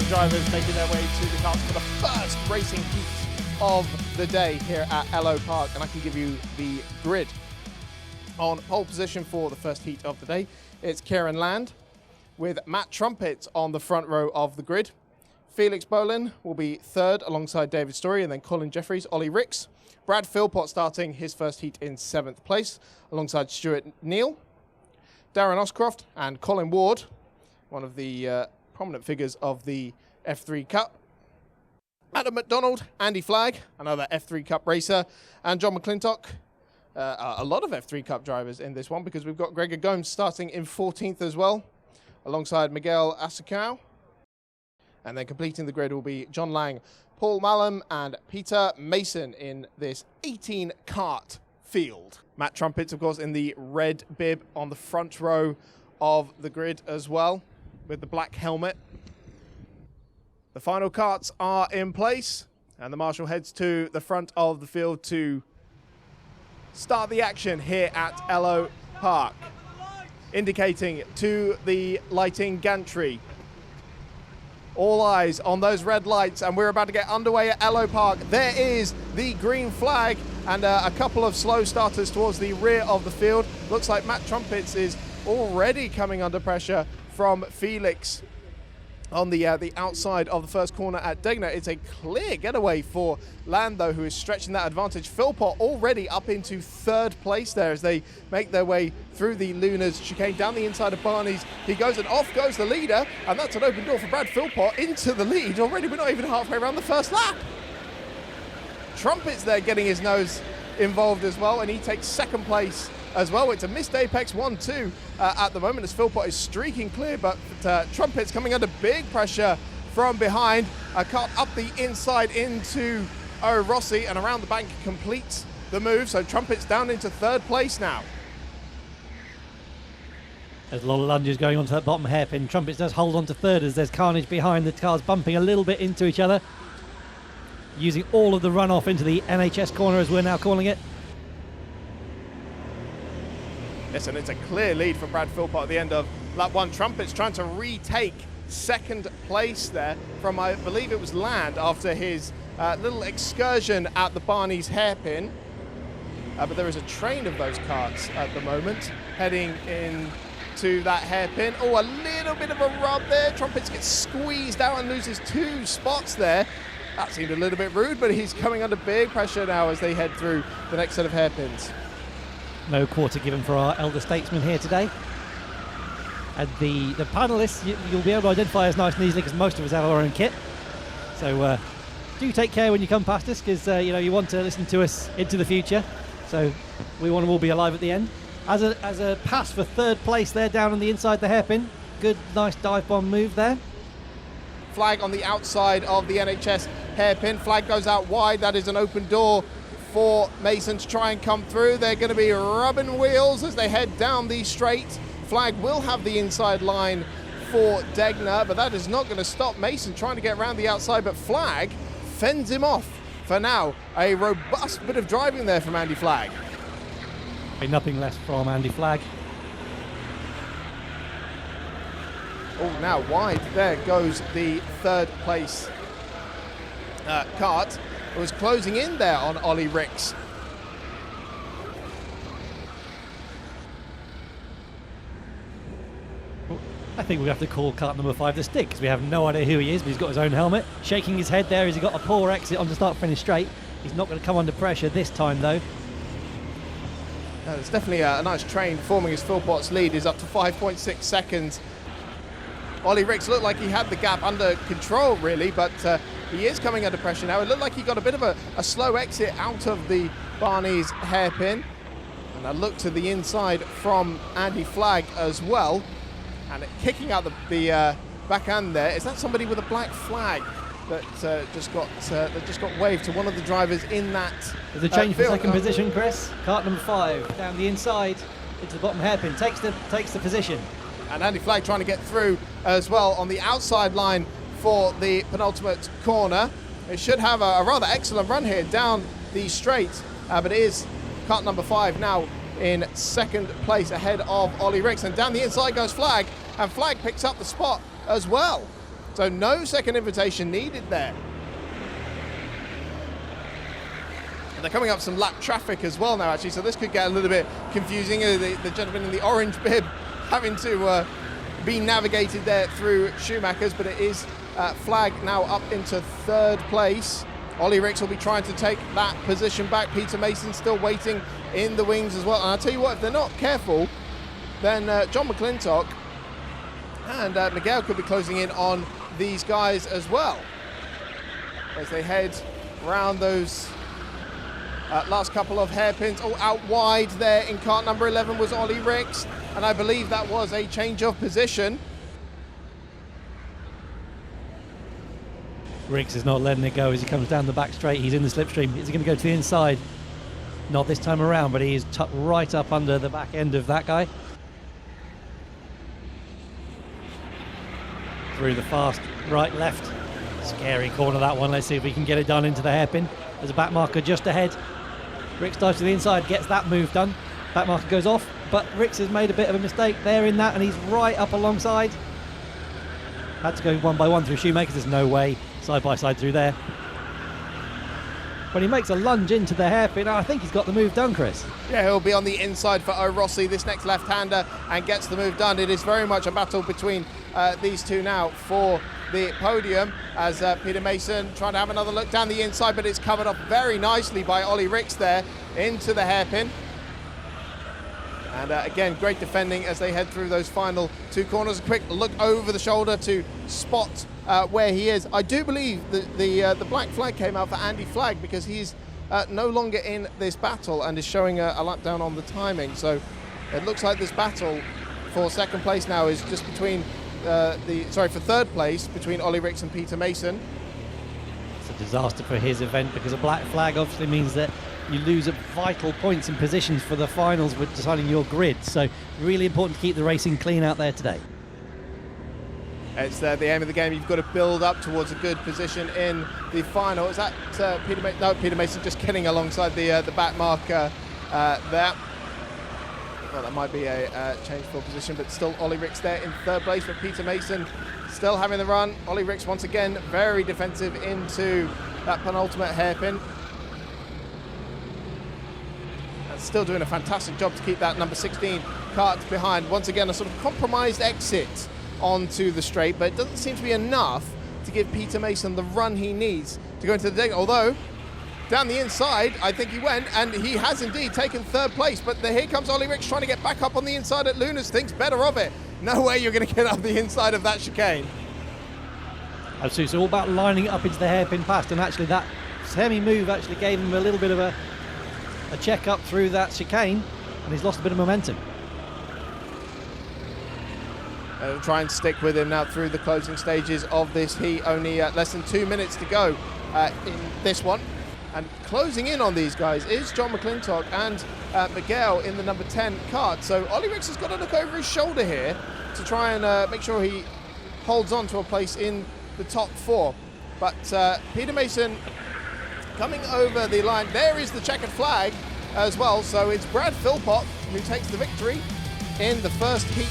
the drivers making their way to the carts for the first racing heat of the day here at Ellough Park, and I can give you the grid. On pole position for the first heat of the day, it's Kieran Land with Matt Trumpet on the front row of the grid. Felix Bolin will be third alongside David Story, and then Colin Jeffries, Ollie Ricks. Brad Philpott starting his first heat in 7th place alongside Stuart Neal. Darren Oscroft and Colin Ward, one of the prominent figures of the F3 Cup. Adam McDonald, Andy Flagg, another F3 Cup racer, and John McClintock. A lot of F3 Cup drivers in this one because we've got Gregor Gomes starting in 14th as well, alongside Miguel Asacao. And then completing the grid will be John Lang, Paul Mallam and Peter Mason in this 18 kart field. Matt Trumpets, of course, in the red bib on the front row of the grid as well, with the black helmet. The final karts are in place, and the marshal heads to the front of the field to start the action here at Ellough Park, indicating to the lighting gantry. All eyes on those red lights, and we're about to get underway at Ellough Park. There is the green flag and a couple of slow starters towards the rear of the field. Looks like Matt Trumpets is already coming under pressure from Felix on the outside of the first corner at Degner. It's a clear getaway for Lando, who is stretching that advantage. Philpott already up into 3rd place there as they make their way through the Luna's chicane down the inside of Barney's. He goes, and off goes the leader, and that's an open door for Brad Philpott into the lead. Already we're not even halfway around the first lap. Trumpets there getting his nose involved as well, and he takes 2nd place as well. It's a missed apex 1-2 at the moment as Philpott is streaking clear, but Trumpets coming under big pressure from behind. A cut up the inside into Rossi and around the bank completes the move. So Trumpets down into 3rd place now. There's a lot of lunges going onto that bottom hairpin. Trumpets does hold on to 3rd as there's carnage behind. The cars bumping a little bit into each other, using all of the runoff into the NHS corner, as we're now calling it. Yes, and it's a clear lead for Brad Philpott at the end of lap 1. Trumpets trying to retake 2nd place there from, I believe it was Land, after his little excursion at the Barney's hairpin. But there is a train of those karts at the moment heading in to that hairpin. Oh, a little bit of a rub there. Trumpets gets squeezed out and loses 2 spots there. That seemed a little bit rude, but he's coming under big pressure now as they head through the next set of hairpins. No quarter given for our elder statesman here today. And the panellists, you'll be able to identify us nice and easily because most of us have our own kit. So do take care when you come past us, because you want to listen to us into the future. So we want to all be alive at the end. As a pass for 3rd place there down on the inside the hairpin. Good, nice dive bomb move there. Flag on the outside of the NHS hairpin. Flag goes out wide. That is an open door for Mason to try and come through. They're going to be rubbing wheels as they head down the straight. Flag will have the inside line for Degner, but that is not going to stop Mason trying to get around the outside, but Flag fends him off for now. A robust bit of driving there from Andy Flagg. Nothing less from Andy Flagg. Oh, now wide. There goes the 3rd place kart. It was closing in there on Ollie Ricks. I think we have to call kart number 5 the Stick, because we have no idea who he is, but he's got his own helmet. Shaking his head there as he got a poor exit on the start-finish straight. He's not going to come under pressure this time, though. It's definitely a nice train forming as Philpott's lead is up to 5.6 seconds. Ollie Ricks looked like he had the gap under control, really, but he is coming under pressure now. It looked like he got a bit of a slow exit out of the Barney's hairpin. And a look to the inside from Andy Flagg as well. And kicking out the back end there. Is that somebody with a black flag that just got waved to one of the drivers in that There's a change for 2nd position, Chris. Kart number 5 down the inside into the bottom hairpin. Takes the position. And Andy Flagg trying to get through as well on the outside line for the penultimate corner. It should have a rather excellent run here down the straight, but it is kart number 5 now in 2nd place ahead of Ollie Ricks. And down the inside goes Flagg, and Flagg picks up the spot as well. So no second invitation needed there. And they're coming up some lap traffic as well now, actually, so this could get a little bit confusing. The gentleman in the orange bib having to be navigated there through Schumacher's, but it is flag now up into third place. Ollie Ricks will be trying to take that position back. Peter Mason still waiting in the wings as well. And I'll tell you what, if they're not careful, then John McClintock and Miguel could be closing in on these guys as well as they head around those last couple of hairpins. Oh, out wide there in cart number 11 was Ollie Ricks, and I believe that was a change of position. Ricks is not letting it go as he comes down the back straight. He's in the slipstream. Is he going to go to the inside? Not this time around, but he is tucked right up under the back end of that guy. Through the fast right, left. Scary corner, that one. Let's see if we can get it done into the hairpin. There's a back marker just ahead. Ricks dives to the inside, gets that move done. Back marker goes off, but Ricks has made a bit of a mistake there in that, and he's right up alongside. Had to go one by one through Shoemakers. There's no way side by side through there. When he makes a lunge into the hairpin, I think he's got the move done, Chris. Yeah, he'll be on the inside for O'Rossi, this next left-hander, and gets the move done. It is very much a battle between these two now for the podium, as Peter Mason trying to have another look down the inside, but it's covered up very nicely by Ollie Ricks there into the hairpin. And again, great defending as they head through those final two corners. A quick look over the shoulder to spot where he is. I do believe that the black flag came out for Andy Flagg because he's no longer in this battle and is showing a lap down on the timing. So it looks like this battle for second place now is just between for third place between Ollie Ricks and Peter Mason. It's a disaster for his event because a black flag obviously means that you lose vital points and positions for the finals with deciding your grid. So really important to keep the racing clean out there today. It's the aim of the game. You've got to build up towards a good position in the final. Is that Peter Mason? No, Peter Mason just getting alongside the back marker there. Well, that might be a change for position, but still Ollie Ricks there in third place, but Peter Mason still having the run. Ollie Ricks once again very defensive into that penultimate hairpin. Still doing a fantastic job to keep that number 16 cart behind. Once again, a sort of compromised exit onto the straight, but it doesn't seem to be enough to give Peter Mason the run he needs to go into the dig. Although, down the inside, I think he went, and he has indeed taken third place. But here comes Ollie Ricks trying to get back up on the inside at Lunas. Thinks better of it. No way you're going to get up the inside of that chicane. Absolutely. It's all about lining it up into the hairpin past, and actually that semi-move actually gave him a little bit of a check up through that chicane, and he's lost a bit of momentum. Try and stick with him now through the closing stages of this heat. Only less than 2 minutes to go in this one. And closing in on these guys is John McClintock and Miguel in the number 10 cart. So Ollie Ricks has got to look over his shoulder here to try and make sure he holds on to a place in the top four. But Peter Mason coming over the line. There is the checkered flag as well. So it's Brad Philpott who takes the victory in the first heat